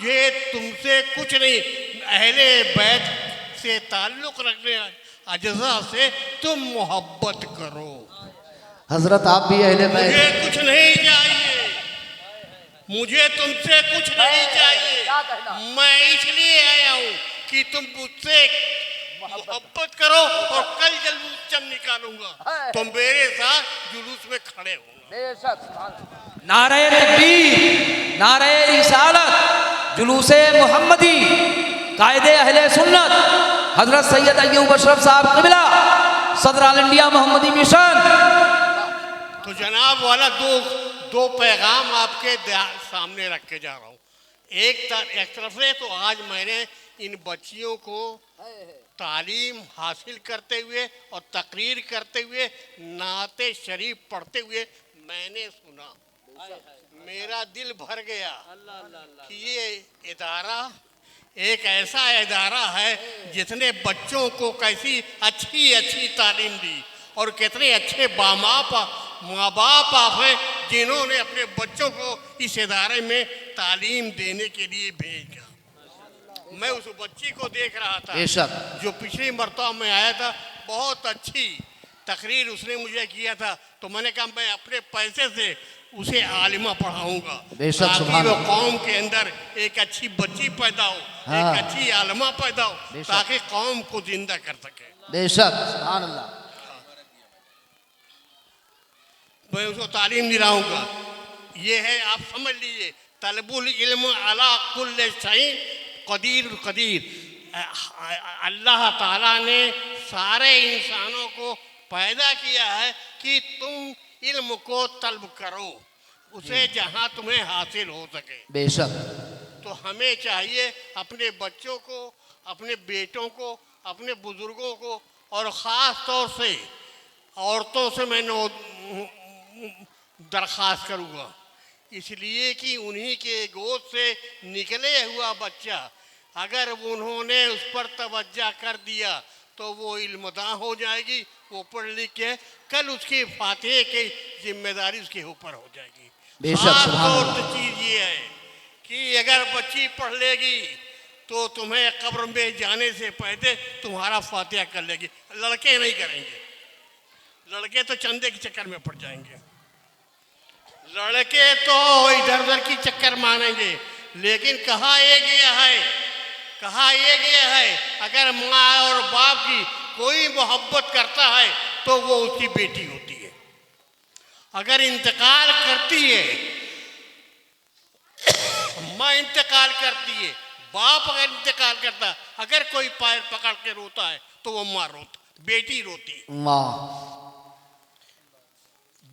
ये तुमसे कुछ नहीं, अहले बैत से ताल्लुक रखने अजजा से तुम मोहब्बत करो। हजरत आप भी अहले बैत। मुझे कुछ नहीं चाहिए, मुझे तुमसे कुछ नहीं चाहिए। मैं इसलिए आया हूँ कि तुम मुझसे मोहब्बत करो और कल जुलूस जब निकालूंगा तो मेरे साथ जुलूस में खड़े होंगे। नारे तकबीर, नारे रिसालत, जुलूसे मोहम्मदी, कायदे अहले सुन्नत, हजरत सैयद अय्यूब अशरफ साहब क़िबला, सदर ऑल इंडिया मोहम्मदी मिशन। तो जनाब वाला दो पैगाम आपके सामने रख के जा रहा हूँ। एक तरफ से तो आज मैंने इन बच्चियों को तालीम हासिल करते हुए और तकरीर करते हुए नाते शरीफ पढ़ते हुए मैंने सुना, मेरा दिल भर गया कि ये इदारा एक ऐसा इदारा है जिसने बच्चों को कैसी अच्छी अच्छी तालीम दी और कितने अच्छे माँ बाप आप हैं जिन्होंने अपने बच्चों को इस इदारे में तालीम देने के लिए भेजा। मैं उस बच्ची को देख रहा था जो पिछली मरतबा में आया था, बहुत अच्छी तकरीर उसने मुझे किया था। तो मैंने कहा मैं अपने पैसे से उसे आलिमा पढ़ाऊंगा ताकि वो कौम के अंदर एक अच्छी बच्ची पैदा हो, एक अच्छी आलिमा पैदा हो, ताकि कौम को जिंदा कर सके। बेशक, सुभान अल्लाह। मैं उसको तालीम दिलाऊंगा। ये है, आप समझ लीजिए, तलबुल इल्म अला कुल्ल शैइन कदीर। अल्लाह ताला ने सारे इंसानों को पैदा किया है कि तुम इल्म को तलब करो, उसे जहां तुम्हें हासिल हो सके। बेशक। तो हमें चाहिए अपने बच्चों को, अपने बेटों को, अपने बुजुर्गों को और ख़ास तौर से औरतों से मैं दरख्वास्त करूँगा, इसलिए कि उन्हीं के गोद से निकले हुआ बच्चा अगर उन्होंने उस पर तवज्जो कर दिया तो वो इल्मदां हो जाएगी, वो पढ़ लिख के कल उसकी फातिहे की जिम्मेदारी उसके ऊपर हो जाएगी। खास चीज़ ये है कि अगर बच्ची पढ़ लेगी तो तुम्हें कब्र में जाने से पहले तुम्हारा फातिहा कर लेगी। लड़के नहीं करेंगे, लड़के तो चंदे के चक्कर में पड़ जाएंगे, लड़के तो इधर उधर की चक्कर मानेंगे। लेकिन कहा यह गया है अगर माँ और बाप की कोई मोहब्बत करता है तो वो उसकी बेटी होती है। अगर इंतकाल करती है, माँ इंतकाल करती है, बाप अगर इंतकाल करता, अगर कोई पैर पकड़ के रोता है तो वो माँ रोता, बेटी रोती है।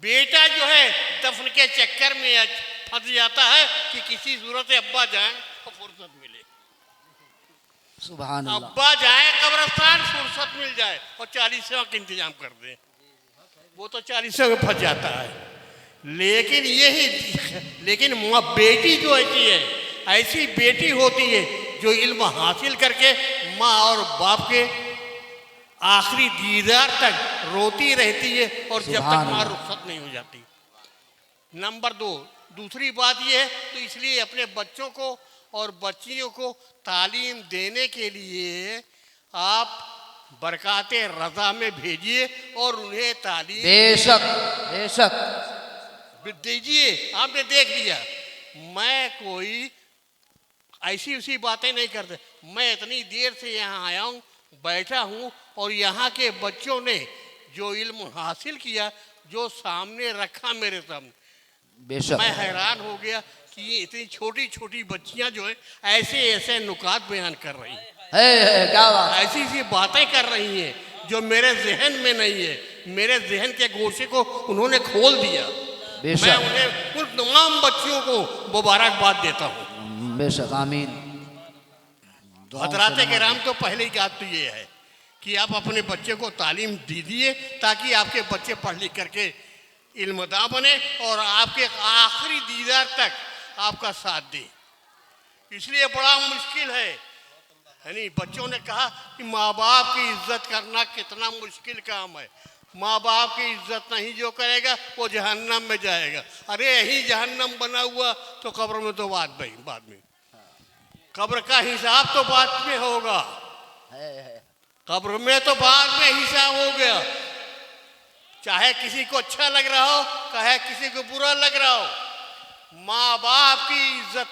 बेटा जो है दफन के चक्कर में फंस जाता है कि किसी सूरत से अब्बा जाए तो फुर्सत मिले, सुभान अल्लाह। अब्बा जाए कब्रिस्तान, फुर्सत मिल जाए और 40 का इंतजाम कर दे, वो तो 40 में फंस जाता है। लेकिन बेटी जो ऐसी बेटी होती है जो इल्म हासिल करके माँ और बाप के आखिरी दीदार तक रोती रहती है और जब तक माँ रुखसत नहीं हो जाती। नंबर 2, दूसरी बात यह है, तो इसलिए अपने बच्चों को और बच्चियों को तालीम देने के लिए आप बरकाते रज़ा में भेजिए और उन्हें तालीम बेशक दीजिए। आपने देख लिया, मैं कोई ऐसी उसी बातें नहीं करते। मैं इतनी देर से यहाँ आया हूँ, बैठा हूँ और यहाँ के बच्चों ने जो इल्म हासिल किया, जो सामने रखा मेरे सामने, मैं हैरान हो गया कि ये इतनी छोटी छोटी बच्चियाँ जो है ऐसे नुकात बयान कर रही हैं, क्या बात, ऐसी बातें कर रही हैं जो मेरे जहन में नहीं है। मेरे जहन के गोशे को उन्होंने खोल दिया। मैं उन्हें उन तमाम बच्चियों को मुबारकबाद देता हूँ। बेशक, आमीन। हज़रात किराम तो पहले ही बात तो ये है कि आप अपने बच्चे को तालीम दीजिए ताकि आपके बच्चे पढ़ लिख करके इल्मदां बने और आपके आखिरी दीदार तक आपका साथ दे। इसलिए बड़ा मुश्किल है, यानी बच्चों ने कहा कि माँ बाप की इज्जत करना कितना मुश्किल काम है। माँ बाप की इज्जत नहीं जो करेगा वो जहन्नम में जाएगा। अरे यही जहन्नम बना हुआ तो कब्र में तो बाद में कब्र का हिसाब तो बाद में होगा, है। कब्र में तो बाद में हिसाब हो गया। चाहे किसी को अच्छा लग रहा हो, चाहे किसी को बुरा लग रहा हो, माँ बाप की इज्जत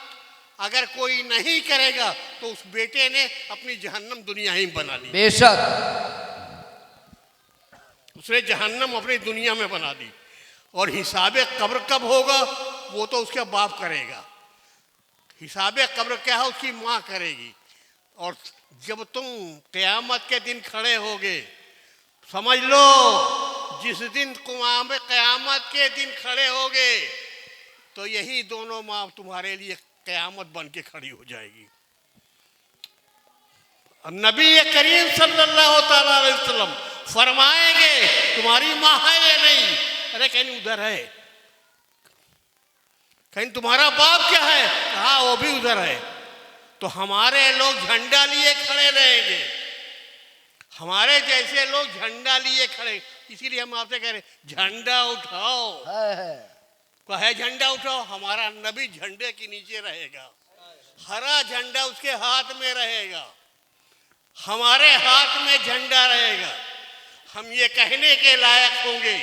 अगर कोई नहीं करेगा तो उस बेटे ने अपनी जहन्नम दुनिया ही बना ली। बेशक। उसने जहन्नम अपनी दुनिया में बना दी। और हिसाबे कब्र कब होगा वो तो उसके बाप करेगा। हिसाबे कब्र क्या है उसकी माँ करेगी। और जब तुम क़यामत के दिन खड़े होगे, समझ लो जिस दिन क़यामत के दिन खड़े होगे तो यही दोनों माँ तुम्हारे लिए क़यामत बन के खड़ी हो जाएगी। नबी करीम सल्लल्लाहु ताला अलैहि वसल्लम फरमाएंगे तुम्हारी माँ है या नहीं? अरे कहीं उधर है। कहीं तुम्हारा बाप क्या है? कहा वो भी उधर है। तो हमारे लोग झंडा लिए खड़े रहेंगे, हमारे जैसे लोग झंडा लिए खड़े। इसीलिए हम आपसे कह रहे झंडा उठाओ। कहे झंडा उठाओ, हमारा नबी झंडे के नीचे रहेगा, हरा झंडा उसके हाथ में रहेगा, हमारे हाथ में झंडा रहेगा। हम ये कहने के लायक होंगे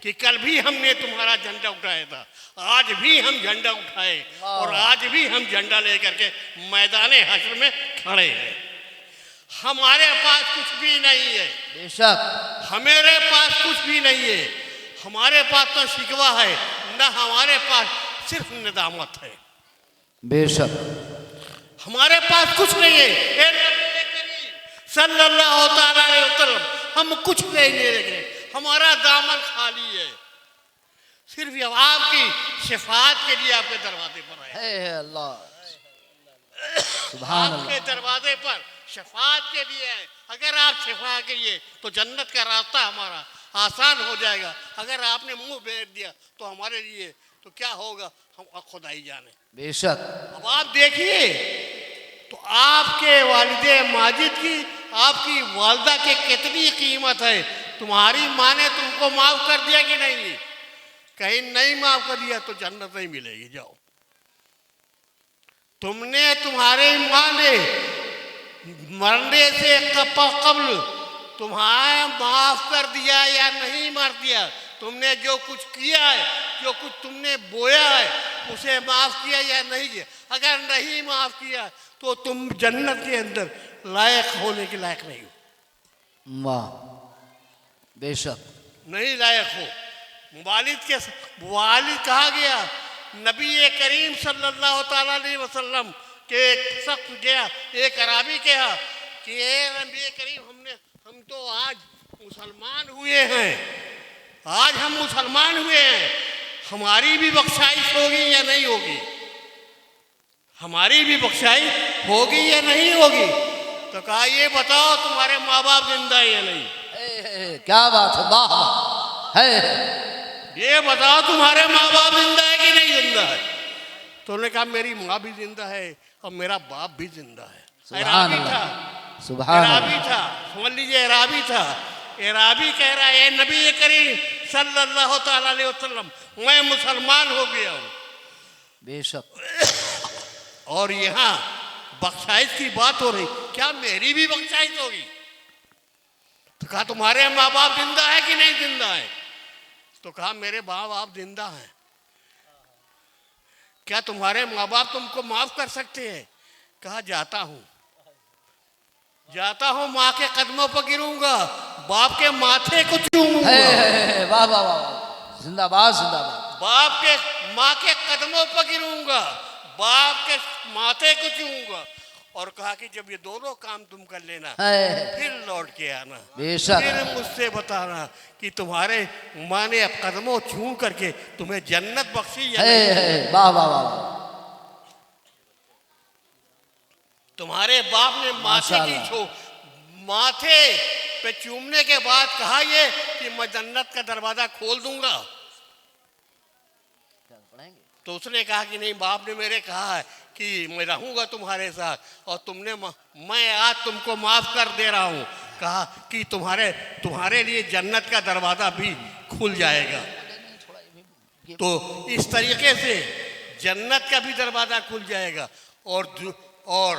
कि कल भी हमने तुम्हारा झंडा उठाया था, आज भी हम झंडा उठाए और आज भी हम झंडा लेकर के मैदान हश्र में खड़े हैं। हमारे पास कुछ भी नहीं है, बेशक। हमारे पास कुछ भी नहीं है। हमारे पास तो शिकवा है ना, हमारे पास सिर्फ निदामत है। बेशक। हमारे पास कुछ नहीं है। ए नबी करीम सल्लल्लाहु ताला अलैहि वसल्लम, हम कुछ नहीं ले रहे, हमारा दामन खाली है। सिर्फ आपकी शिफात के लिए आपके दरवाजे पर आए। है अल्लाह, सुभान आपके अल्लाह। दरवाजे पर शफात के लिए है। अगर आप शिफा करिए तो जन्नत का रास्ता हमारा आसान हो जाएगा। अगर आपने मुंह फेर दिया तो हमारे लिए तो क्या होगा, हम खुदा ही जाने। बेशक। अब आप देखिए तो आपके वालिदे माजिद की, आपकी वालदा की कितनी कीमत है। तुम्हारी माँ ने तुमको माफ कर दिया कि नहीं? कहीं नहीं माफ कर दिया तो जन्नत नहीं मिलेगी। जाओ, तुमने, तुम्हारे माँ ने मरने से कबल तुम्हारा माफ कर दिया या नहीं मार दिया? तुमने जो कुछ किया है, जो कुछ तुमने बोया है, उसे माफ किया या नहीं किया? अगर नहीं माफ किया तो तुम जन्नत के अंदर लायक होने के लायक नहीं हो। वाह, बेशक। नहीं लायक हो। वालिद कहा गया, नबी करीम सल्लल्लाहु ताला अलैहि वसल्लम के एक शख्स गया, एक अराबी कहा कि नबी करीम हम तो आज मुसलमान हुए हैं, आज हम मुसलमान हुए हैं, हमारी भी बख्शाइश होगी या नहीं होगी? हमारी भी बख्शाइश होगी या नहीं होगी? तो कहा ये बताओ तुम्हारे माँ बाप जिंदा है या नहीं? क्या बात है, वाह है। ये बताओ तुम्हारे माँ बाप जिंदा है कि नहीं जिंदा है? तो उन्होंने कहा मेरी माँ भी जिंदा है और मेरा बाप भी जिंदा है। सुभान अल्लाह, सुभान एराबी अल्लाह। था, समझ लीजिए एराबी था। एराबी कह रहा है नबी करीम सल्लल्लाहु ताला अलैहि वसल्लम, मैं मुसलमान हो गया हूँ। बेशक। और यहाँ बख्शाइश की बात हो रही, क्या मेरी भी बख्शाइश होगी? तो कहा तुम्हारे माँ बाप जिंदा है कि नहीं जिंदा है? तो कहा मेरे माँ बाप जिंदा हैं। क्या तुम्हारे माँ बाप तुमको माफ कर सकते हैं? कहा जाता हूं, जाता हूं, माँ के कदमों पर गिरूंगा, बाप के माथे को चूमूंगा। वाह वाह वाह, जिंदाबाद जिंदाबाद। बाप के, माँ के कदमों पर गिरूंगा, बाप के माथे को चूमूंगा। और कहा कि जब ये दोनों काम तुम कर लेना फिर लौट के आना, बेशक। फिर मुझसे बताना कि तुम्हारे माँ ने कदमों छू करके तुम्हें जन्नत बख्शी या नहीं। वाह वाह वाह। तुम्हारे बाप ने माथे की माथे पे चूमने के बाद कहा ये कि मैं जन्नत का दरवाजा खोल दूंगा। तो उसने कहा कि नहीं, बाप ने मेरे कहा है कि मैं रहूंगा तुम्हारे साथ और मैं आज तुमको माफ कर दे रहा हूं। कहा कि तुम्हारे लिए जन्नत का दरवाजा भी खुल जाएगा। तो इस तरीके से जन्नत का भी दरवाजा खुल जाएगा और और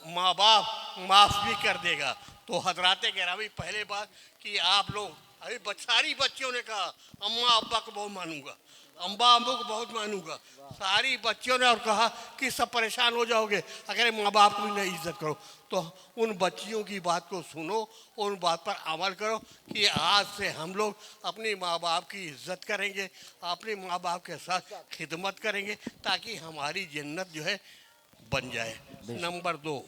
माँ बाप माफ़ भी कर देगा। तो हजरात गिरामी, पहले बात कि आप लोग अभी सारी बच्चियों ने कहा अम्मा अब्बा को बहुत मानूंगा, अम्बा अम्बू को बहुत मानूंगा, सारी बच्चियों ने और कहा कि सब परेशान हो जाओगे अगर माँ बाप की नहीं इज्जत करो। तो उन बच्चियों की बात को सुनो, उन बात पर अमल करो कि आज से हम लोग अपनी माँ बाप की इज्जत करेंगे, अपने माँ बाप के साथ खिदमत करेंगे ताकि हमारी जन्नत जो है बन जाए। नंबर 2,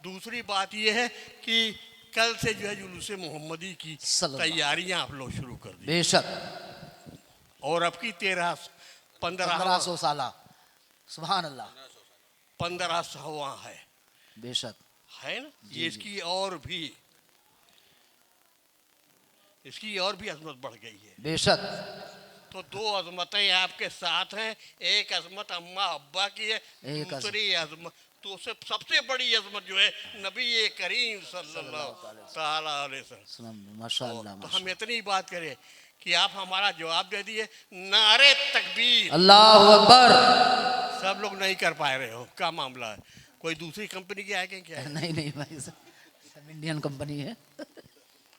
दूसरी बात यह है कि कल से जो है जुलूस मोहम्मदी की तैयारियां आप लोग शुरू कर दी। बेशक। और अब की 1500 साला, सुभान अल्लाह, 1500वां है, बेशक है ना। ये इसकी और भी अजमत बढ़ गई है। बेशक। तो 2 अजमतें आपके साथ हैं। एक अजमत अम्मा अब्बा की है, दूसरी अजमत तो सबसे बड़ी अजमत जो है नबी करीम सल्लल्लाहु अलैहि वसल्लम। माशाअल्लाह। तो हम इतनी बात करें कि आप हमारा जवाब दे दिए, नारे तकबीर, अल्लाहु अकबर। सब लोग नहीं कर पा रहे हो, क्या मामला है? कोई दूसरी कंपनी के आए क्या है? नहीं भाई, सब इंडियन कंपनी है।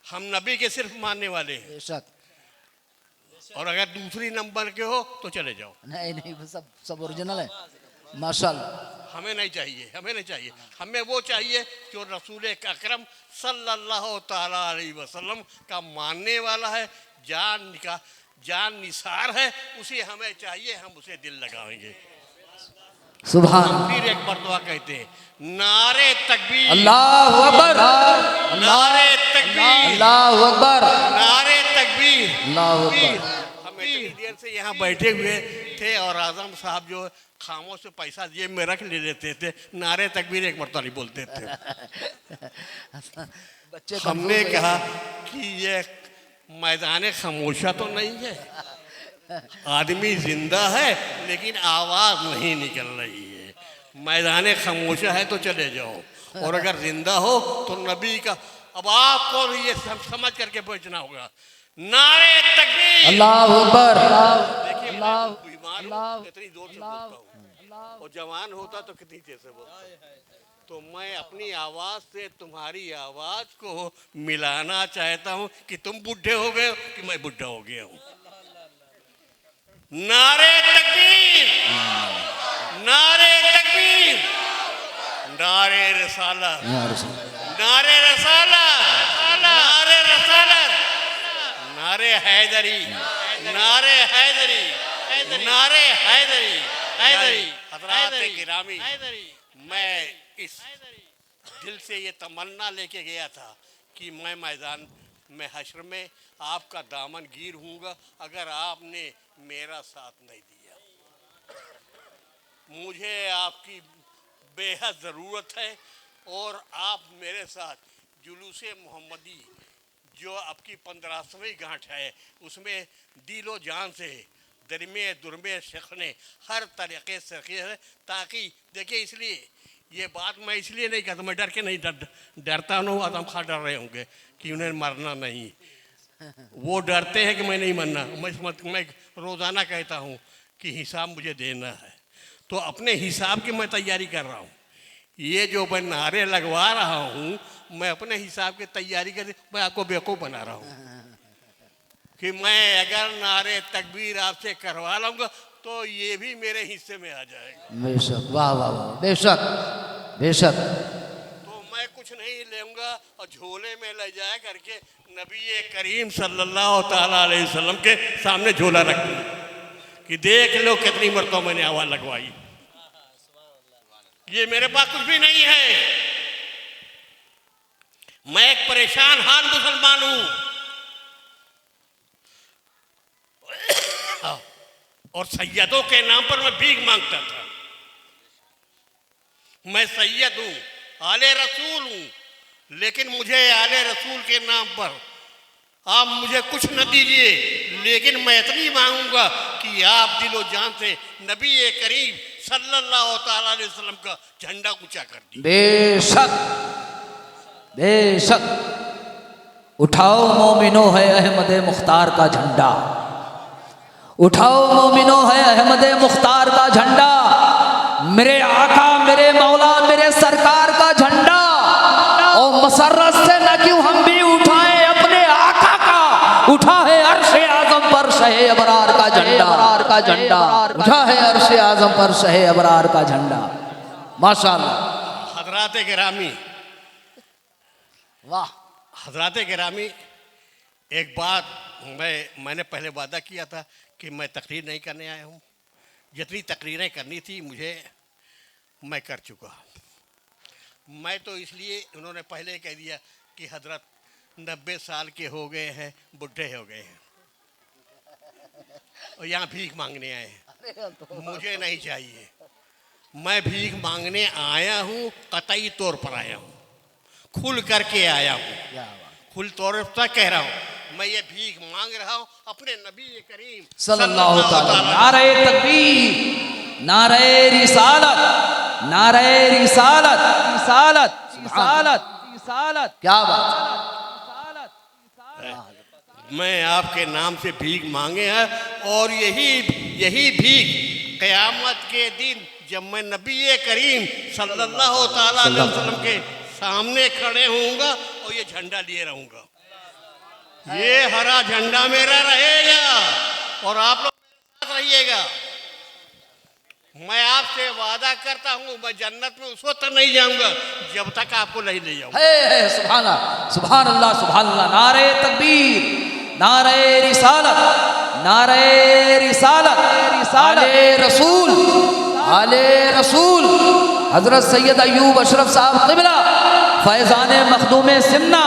हम नबी के सिर्फ मानने वाले हैं। बेशक। और अगर दूसरी नंबर के हो तो चले जाओ। नहीं, सब ओरिजिनल है माशाअल्लाह। हमें नहीं चाहिए। हमें वो चाहिए जो रसूल अकरम सल्लल्लाहु ताला अलैहि वसल्लम का मानने वाला है, जान निसार है, उसे हमें चाहिए, हम उसे दिल लगाएंगे। सुभान। फिर एक मर्तबा कहते हैं नारे तकबीर, अल्लाहु अकबर, नारे तकबीर, अल्लाहु अकबर, नारे तकबीर, अल्लाहु अकबर। हम इतनी देर से यहाँ बैठे हुए थे और आजम साहब जो खामों से पैसा जेब में रख ले लेते थे, नारे तकबीर एक मरतबा नहीं बोलते थे। बच्चे हमने कहा कि ये मैदान खामोशा तो नहीं है, आदमी जिंदा है लेकिन आवाज नहीं निकल रही है। मैदान खामोशा है तो चले जाओ, और अगर जिंदा हो तो नबी का, अब आपको ये समझ करके पहुंचना होगा। नारे तकबीर, अल्लाहु अकबर। देखिए मैं बीमार हूं, कितनी जोर से बोलता हूँ, और जवान होता तो कितनी देर से बोलता। तो मैं अपनी आवाज से तुम्हारी आवाज को मिलाना चाहता हूं कि तुम बूढ़े हो गए हो कि मैं बूढ़ा हो गया हूं। नारे तकबीर, नारे तकबीर, नारे रिसालत, नारे रिसालत, नारे रिसालत, नारे हैदरी, नारे हैदरी, नारे हैदरी, हैदरी। हज़रात गिरामी, मैं इस दिल से ये तमन्ना लेके गया था कि मैं मैदान में हश्र में आपका दामन गिर हूँगा अगर आपने मेरा साथ नहीं दिया। मुझे आपकी बेहद ज़रूरत है, और आप मेरे साथ जुलूस मोहम्मदी जो आपकी 1500वीं गांठ है उसमें दिलो जान से दरमे दुरमे सीखने हर तरीके से ताकि देखिए, इसलिए ये बात मैं इसलिए नहीं कहता, मैं डर के नहीं डरता हूँ। आदम खा डर रहे होंगे कि उन्हें मरना नहीं, वो डरते हैं कि मैं नहीं मरना। मैं रोज़ाना कहता हूँ कि हिसाब मुझे देना है, तो अपने हिसाब की मैं तैयारी कर रहा हूँ। ये जो मैं नारे लगवा रहा हूँ, मैं अपने हिसाब की तैयारी कर, मैं आपको बेवकूफ़ बना रहा हूँ कि मैं अगर नारे तकबीर आपसे करवा लूँगा तो ये भी मेरे हिस्से में आ जाएगा। बेशक, वाह वाह वाह, बेशक बेशक। तो मैं कुछ नहीं लूँगा और झोले में ले जाया करके नबी करीम सल्लल्लाहु ताला अलैहि वसल्लम के सामने झोला रख दूँ कि देख लो कितनी मरतबा मैंने आवाज़ लगवाई। ये मेरे पास कुछ भी नहीं है, मैं एक परेशान हाल मुसलमान हूँ, और सैयदों के नाम पर मैं भीख मांगता था। मैं सैयद हूँ, आले रसूल हूँ, लेकिन मुझे आले रसूल के नाम पर आप मुझे कुछ न दीजिए, लेकिन मैं इतनी मांगूंगा कि आप दिलो जान से नबी करीम सल्लल्लाहु ताला अलैहि वसल्लम का झंडा ऊंचा कर दीजिए। बेशक बेशक। उठाओ मोमिनो है अहमद मुख्तार का झंडा, उठाओ मोमिनो है अहमद मुख्तार का झंडा। मेरे आका, मेरे मौला, मेरे शहे अबरार का झंडा उठा है अर्श आजम पर शहे अबरार का झंडा। माशाअल्लाह। हजरात गिरामी, वाह हजरात गिरामी, एक बात मैंने पहले वादा किया था कि मैं तकरीर नहीं करने आया हूँ। जितनी तकरीरें करनी थी मुझे मैं कर चुका। मैं तो इसलिए उन्होंने पहले कह दिया कि हजरत 90 साल के हो गए हैं, बुढ़े हो गए हैं और यहाँ भीख मांगने आए हैं। मुझे नहीं चाहिए। मैं भीख मांगने आया हूँ, कतई तौर पर आया हूँ, खुल करके आया हूँ, खुल तौर पर कह रहा हूँ। मैं ये भीख मांग रहा हूँ अपने नबी करीम सल्लल्लाहु अलैहि वसल्लम। नारे तकबीर, नारे रिसालत, नारे रिसालत, रिसालत, रिसालत, रिसालत। क्या बात। मैं आपके नाम से भीख मांगे हैं और यही भीख क़यामत के दिन जब मैं नबी करीम सल्लल्लाहु ताला अलैहि वसल्लम के सामने खड़े होऊंगा और ये झंडा लिए रहूंगा। ये हरा झंडा मेरा रहेगा और आप लोग मेरे साथ रहिएगा। मैं आपसे वादा करता हूँ मैं जन्नत में उस वक्त नहीं जाऊंगा जब तक आपको नहीं ले जाऊंगा। सुभान अल्लाह, सुभान अल्लाह, सुभान अल्लाह। नारे तकबीर, नारे रिसालत, नारे रिसालत, आले रसूल, आले रसूल। हजरत सैयद अय्यूब अशरफ साहब क़िबला, फैज़ान मखदूम सिमना,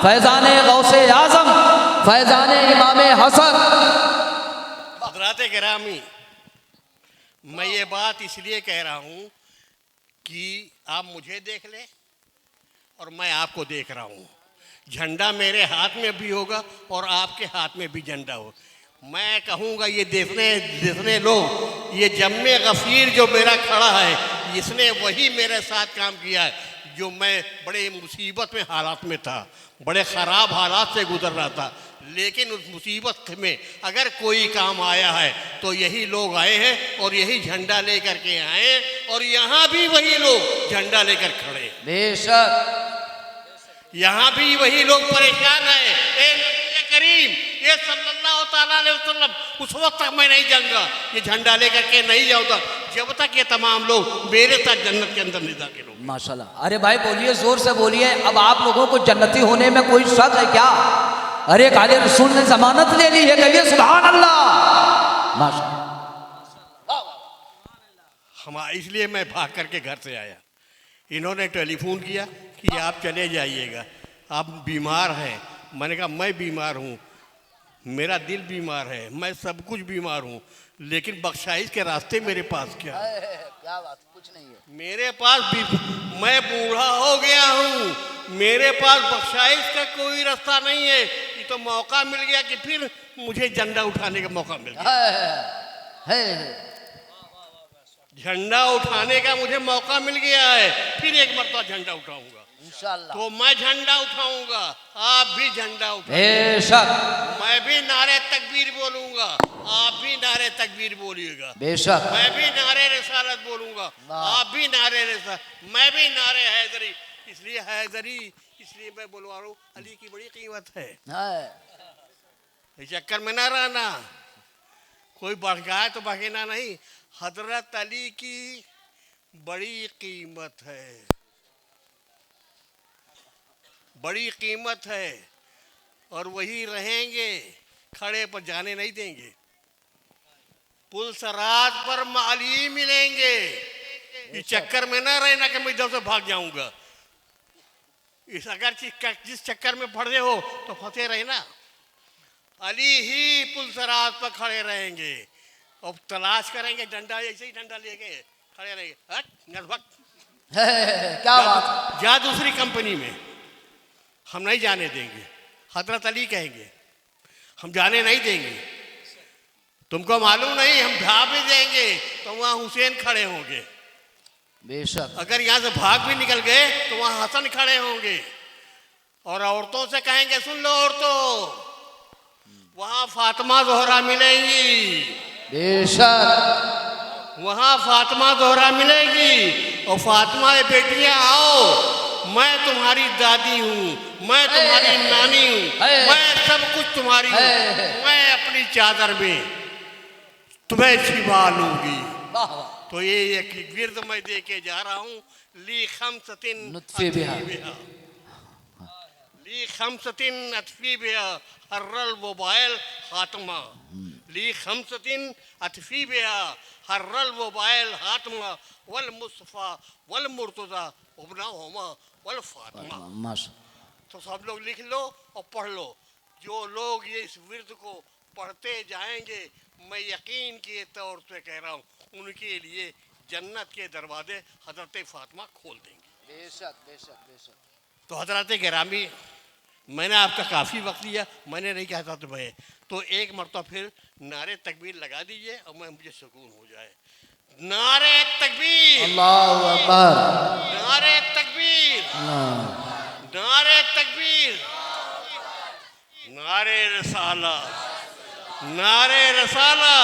फैज़ान गौसे आज़म, फैज़ान इमाम हसन। हज़रात गिरामी, मैं ये बात इसलिए कह रहा हूँ कि आप मुझे देख लें और मैं आपको देख रहा हूँ। झंडा मेरे हाथ में भी होगा और आपके हाथ में भी झंडा हो। मैं कहूँगा ये देखने लोग, ये जम्मे गफ़ीर जो मेरा खड़ा है, इसने वही मेरे साथ काम किया है जो मैं बड़े मुसीबत में हालात में था, बड़े ख़राब हालात से गुजर रहा था। लेकिन उस मुसीबत में अगर कोई काम आया है तो यही लोग आए हैं और यही झंडा लेकर के आए हैं और यहाँ भी वही लोग झंडा लेकर खड़े हैं। बेशक यहाँ भी वही लोग परेशान हैं। ए नबी करीम, ये सल्लल्लाहु ताला अलैहि वसल्लम, उस वक्त तक मैं नहीं जाऊँगा, ये झंडा लेकर के नहीं जाऊँगा जब तक ये तमाम लोग मेरे साथ जन्नत के अंदर नहीं दाखिल होंगे। माशाल्लाह। अरे भाई बोलिए, जोर से बोलिए। अब आप लोगों को जन्नती होने में कोई शक है क्या? अरे काले रसूल ने जमानत ले ली है, कहिए सुभान अल्लाह। माशाल्लाह। हम इसलिए मैं भाग करके घर से आया। इन्होंने टेलीफोन किया कि आप चले जाइएगा, आप बीमार हैं। मैंने कहा मैं बीमार हूँ, मेरा दिल बीमार है, मैं सब कुछ बीमार हूँ, लेकिन बख्शाइश के रास्ते मेरे पास क्या है? क्या बात, कुछ नहीं है मेरे पास मैं बूढ़ा हो गया हूँ, मेरे पास बख्शाइश का कोई रास्ता नहीं है। ये तो मौका मिल गया कि फिर मुझे झंडा उठाने का मौका मिल गया। झंडा उठाने का मुझे मौका मिल गया है, फिर एक मरतबा झंडा उठाऊंगा इंशाअल्लाह। तो मैं झंडा उठाऊंगा, आप भी झंडा उठाओ। बेशक। मैं भी नारे तकबीर बोलूंगा, आप भी नारे तकबीर बोलिएगा। बेशक। मैं भी नारे रिसालत बोलूंगा, आप भी नारे रिसालत, मैं भी नारे हैदरी। इसलिए हैदरी इसलिए मैं बोलवा रहा हूँ, अली की बड़ी कीमत है। इस चक्कर में ना रहना, कोई बढ़ गया तो भगेना नहीं। हजरत अली की बड़ी कीमत है, बड़ी कीमत है और वही रहेंगे, खड़े पर जाने नहीं देंगे। पुल सरात पर माली मिलेंगे। इस चक्कर में ना रहना कि मैं इधर से भाग जाऊंगा। इस अगर जिस चक्कर में पड़े हो तो फंसे रहे ना। अली ही पुल सरात पर खड़े रहेंगे और तलाश करेंगे डंडा, ऐसे ही डंडा लेके खड़े रहेंगे। क्या बात। जा दूसरी कंपनी में, हम नहीं जाने देंगे। हजरत अली कहेंगे हम जाने नहीं देंगे। तुमको मालूम नहीं, हम भाग भी देंगे तो वहाँ हुसैन खड़े होंगे। बेशक। अगर यहाँ से भाग भी निकल गए तो वहाँ हसन खड़े होंगे। और औरतों से कहेंगे सुन लो औरतों, वहाँ फातिमा ज़ोहरा मिलेंगी। बेशक। वहाँ फातिमा ज़ोहरा मिलेगी और फातिमा बेटियाँ आओ मैं तुम्हारी दादी हूँ, मैं तुम्हारी नानी हूँ, मैं सब कुछ तुम्हारी हूँ। मैं अपनी चादर में तुम्हें छिपा लूंगी। वाह वाह तो ये एक विर्द मैं दे के जा रहा हूँ। ली खमसतिन नुत्फे बिहा। ली खमसतिन अतफी बिहा हर्रल मोबाइल हातमा। ली खमसतिन अतफी बिहा हर्रल मोबाइल हातमा वल मुस्तफा वल मुर्तजा उबना होमा वल फातिमा। माशा तो सब लोग लिख लो और पढ़ लो। जो लोग ये इस विर्द को पढ़ते जाएंगे, मैं यकीन के तौर पे कह रहा हूँ, उनके लिए जन्नत के दरवाजे हजरत फातिमा खोल देंगे। बेशक बेशक बेशक। तो हजरत गिरामी, मैंने आपका काफ़ी वक्त लिया, मैंने नहीं कहता तुम्हें, तो एक मरतबा फिर नारे तकबीर लगा दीजिए और मैं मुझे सुकून हो जाए। नारे तकबीर, अल्लाहु अकबर। नारे तकबीर, नारे तकबीर, नारे रसाला, नारे रसाला,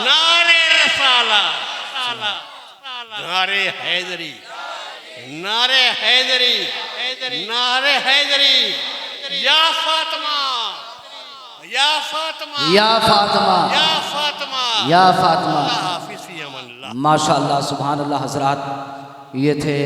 नारे रसाला, नारे हैदरी, नारे हैदरी, नारे हैदरी, या फातिमा, या फातिमा, या फातिमा, या फातिमा, या फातिमा। अल्लाह हाफिज़ फी अमान अल्लाह। माशाअल्लाह सुभान अल्लाह। हजरात, ये थे